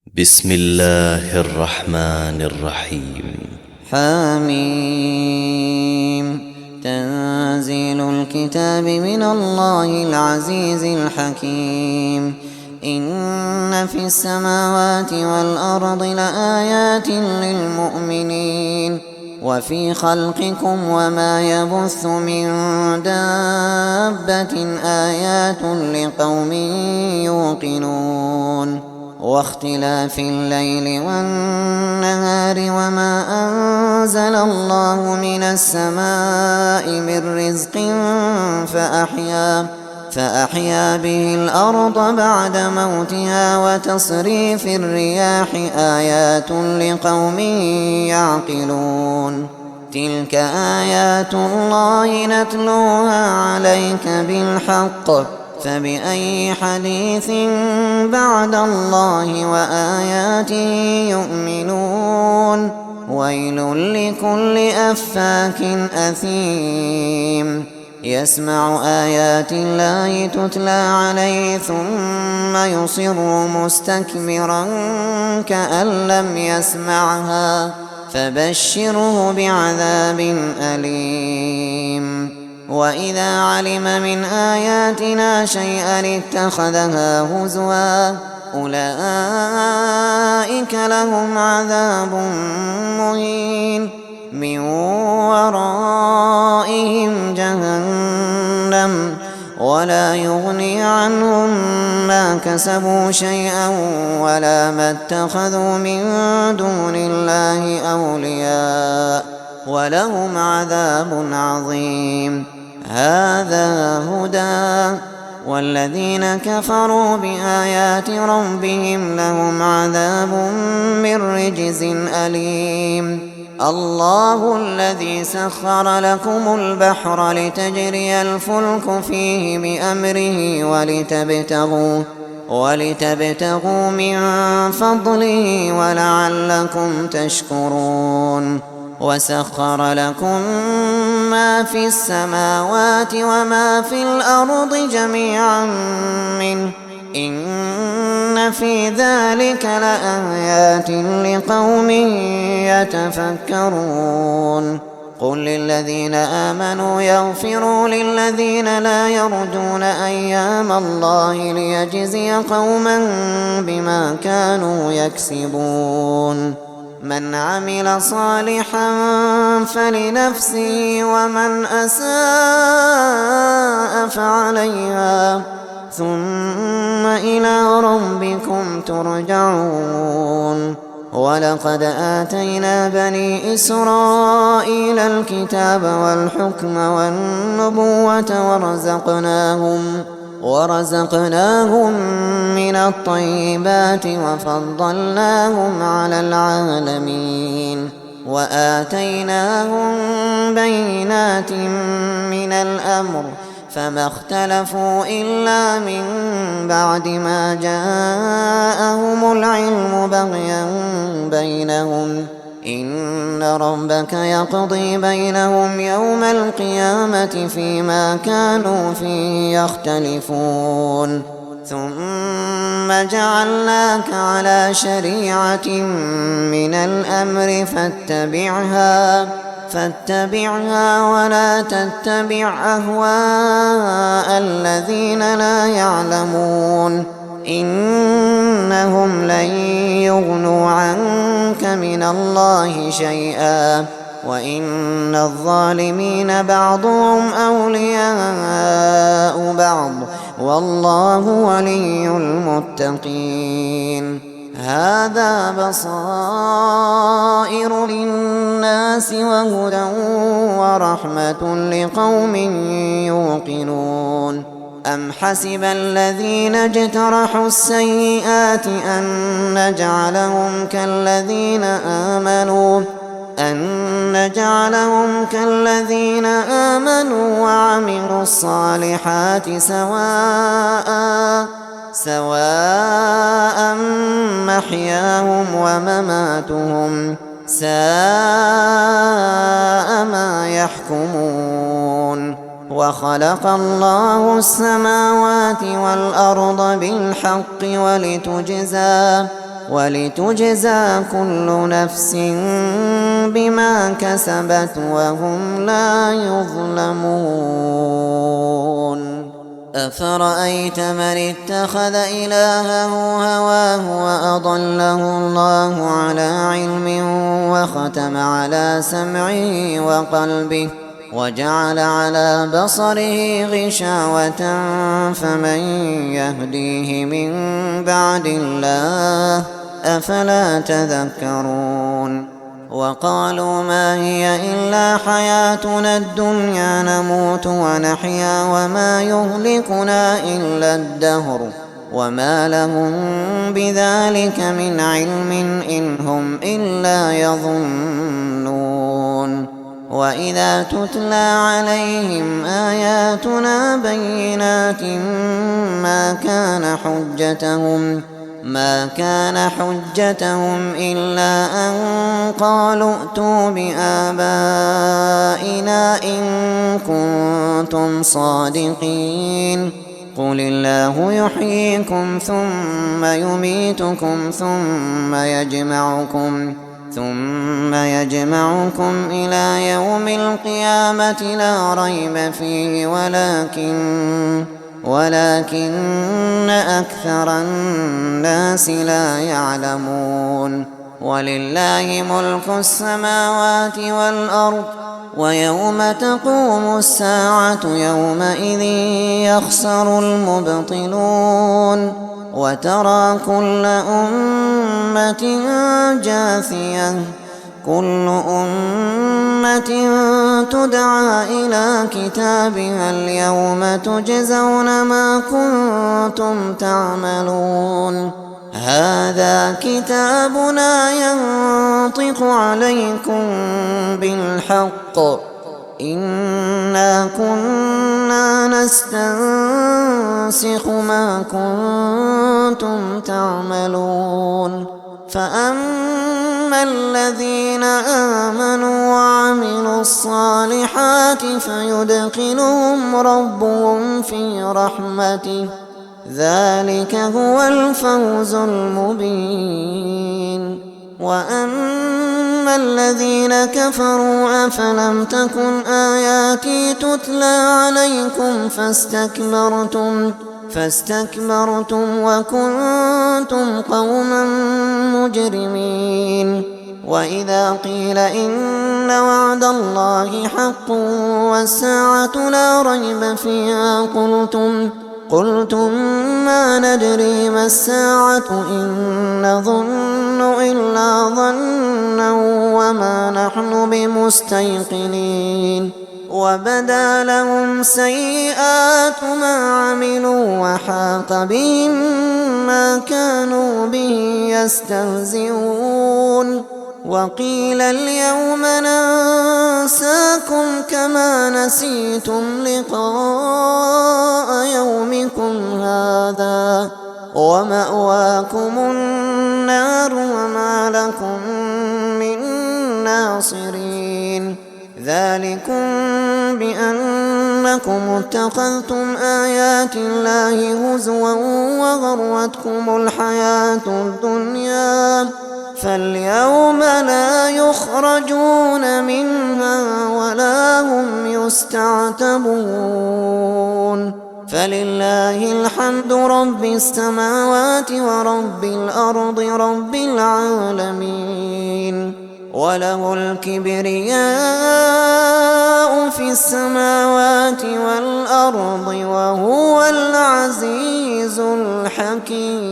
بسم الله الرحمن الرحيم. حميم. تنزيل الكتاب من الله العزيز الحكيم. إن في السماوات والأرض لآيات للمؤمنين وفي خلقكم وما يبث من دابة آيات لقوم يوقنون واختلاف الليل والنهار وما أنزل الله من السماء من رزق فأحيا به الأرض بعد موتها وتصريف الرياح آيات لقوم يعقلون. تلك آيات الله نتلوها عليك بالحق فبأي حديث بعد الله وآياته يؤمنون. ويل لكل أفاك أثيم يسمع آيات الله تتلى عليه ثم يصر مستكبرا كأن لم يسمعها فبشره بعذاب أليم. وإذا علم من آياتنا شيئا اتخذها هزوا أولئك لهم عذاب مهين من ورائهم جهنم ولا يغني عنهم ما كسبوا شيئا ولا ما اتخذوا من دون الله أولياء ولهم عذاب عظيم. هذا هدى والذين كفروا بآيات ربهم لهم عذاب من رجز أليم. الله الذي سخر لكم البحر لتجري الفلك فيه بأمره ولتبتغوا من فضله ولعلكم تشكرون. وسخر لكم ما في السماوات وما في الأرض جميعا منه إن في ذلك لآيات لقوم يتفكرون. قل للذين آمنوا يغفروا للذين لا يرجون أيام الله ليجزي قوما بما كانوا يكسبون. من عمل صالحا فلنفسه ومن أساء فعليها ثم إلى ربكم ترجعون. ولقد آتينا بني إسرائيل الكتاب والحكم والنبوة ورزقناهم من الطيبات وفضلناهم على العالمين وآتيناهم بينات من الأمر فما اختلفوا إلا من بعد ما جاءهم العلم بغيا بينهم إن ربك يقضي بينهم يوم القيامة فيما كانوا فيه يختلفون. ثم جعلناك على شريعة من الأمر فاتبعها ولا تتبع أهواء الذين لا يعلمون إنهم لن يغنوا عنك من الله شيئا وإن الظالمين بعضهم أولياء بعض والله ولي المتقين. هذا بصائر للناس وهدى ورحمة لقوم يوقنون. أم حسب الذين اجترحوا السيئات أن نجعلهم كالذين آمنوا وعملوا الصالحات سواء محياهم ومماتهم ساء ما يحكمون. وخلق الله السماوات والأرض بالحق ولتجزى كل نفس بما كسبت وهم لا يظلمون. أفرأيت من اتخذ إلهه هواه وأضله الله على علم وختم على سمعه وقلبه وجعل على بصره غشاوة فمن يهديه من بعد الله أفلا تذكرون. وقالوا ما هي إلا حياتنا الدنيا نموت ونحيا وما يهلكنا إلا الدهر وما لهم بذلك من علم إن هم إلا يظنون. وإذا تتلى عليهم آياتنا بينات ما كان حجتهم إلا أن قالوا ائتوا بآبائنا إن كنتم صادقين. قل الله يحييكم ثم يميتكم ثم يجمعكم إلى يوم القيامة لا ريب فيه ولكن أكثر الناس لا يعلمون. ولله ملك السماوات والأرض ويوم تقوم الساعة يومئذ يخسر المبطلون. وترى كل أمة جاثية كل أمة تدعى إلى كتابها اليوم تجزون ما كنتم تعملون. هذا كتابنا ينطق عليكم بالحق إنا كنا نستنسخ ما كنتم تعملون. فأما الذين آمنوا وعملوا الصالحات فيدخلهم ربهم في رحمته ذلك هو الفوز المبين. وأما الذين كفروا أفلم تكن آياتي تتلى عليكم فاستكبرتم وكنتم قوما مجرمين. وإذا قيل إن وعد الله حق والساعة لا ريب فيها قلتم ما ندري ما الساعة إن نظن إلا ظنا وما نحن بمستيقنين. وبدا لهم سيئات ما عملوا وحاق بهم ما كانوا به يستهزئون. وقيل اليوم ننساكم كما نسيتم لقاء يومكم هذا ومأواكم النار وما لكم من ناصرين. ذلكم بأنكم اتخذتم آيات الله هزوا وغرتكم الحياة الدنيا فاليوم لا يخرجون منها ولا هم يستعتبون. فلله الحمد رب السماوات ورب الأرض رب العالمين. وله الكبرياء في السماوات والأرض وهو العزيز الحكيم.